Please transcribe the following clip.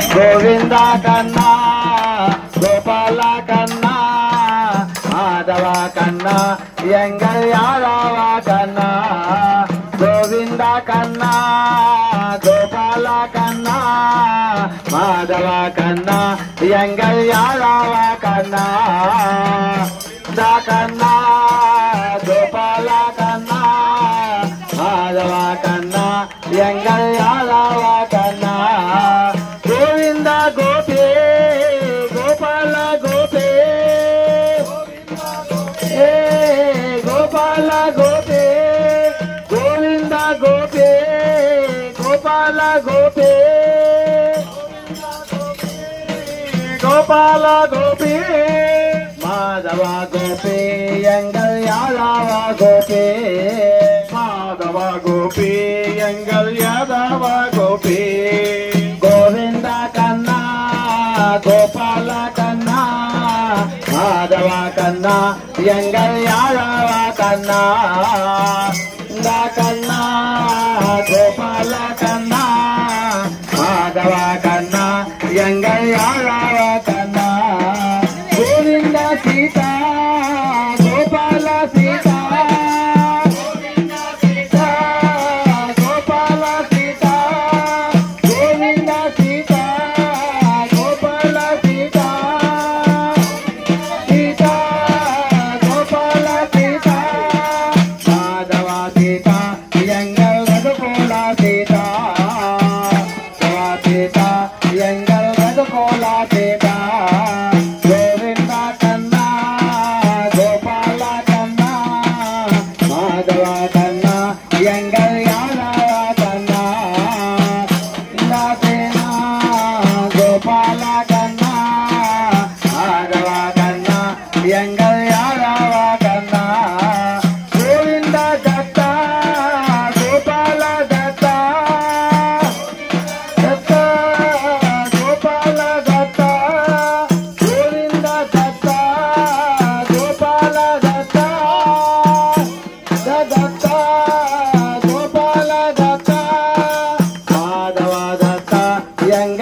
గోవింద కన్నా గోపాల కన్నా మాధవ కన్నా ఎంగల్ యాదవ కన్నా గోవింద కన్నా గోపాల కన్నా మాధవ కన్నా ఎంగల్ యాదవ కన్నా కన్నా గోపాల కన్నా మాధవ కన్నా ఎంగల్ యాదవ కన్నా గోవింద గోపే గోపాల గోపే గోపాల గోపే గోవింద గోపే గోపాల గోపే గోపాల గోపే మాధవ గోపే ఎంగల్ యాదవ గోపే మాధవ గోపే ఎంగల్ యాదవ గోపే గోవింద కన్నా గోపాల కన్నా మాధవ కన్నా ఎంగల్ యాదవ కన్నా కన్నా గోపాల కన్నా మాధవ కన్నా ఎంగల్ యాదవ కన్నా గోవింద సీత గోపాల సీత గోవింద సీత గోపాల సీత గోవింద సీత గోపాల సీత సీత గోపాల సీత మాధవ సీత ఎంగల్ రఘుకోల సీత సీత ఎంగల్ రఘుకోల సీత గోవింద కన్నా గోపాల కన్నా మాధవ కన్నా ఎంగల్ యాదవ కన్నా సేన గోపాల కన్నా మాధవ కన్నా ఎంగల్ యాదవ కన్నా గోవింద దత్త గోపాల దత్త దత్త గోపాల దత్త గోవింద దత్త గోపాల దత్త దత్త గోపాల దత్త మాధవ దత్త ఎంగ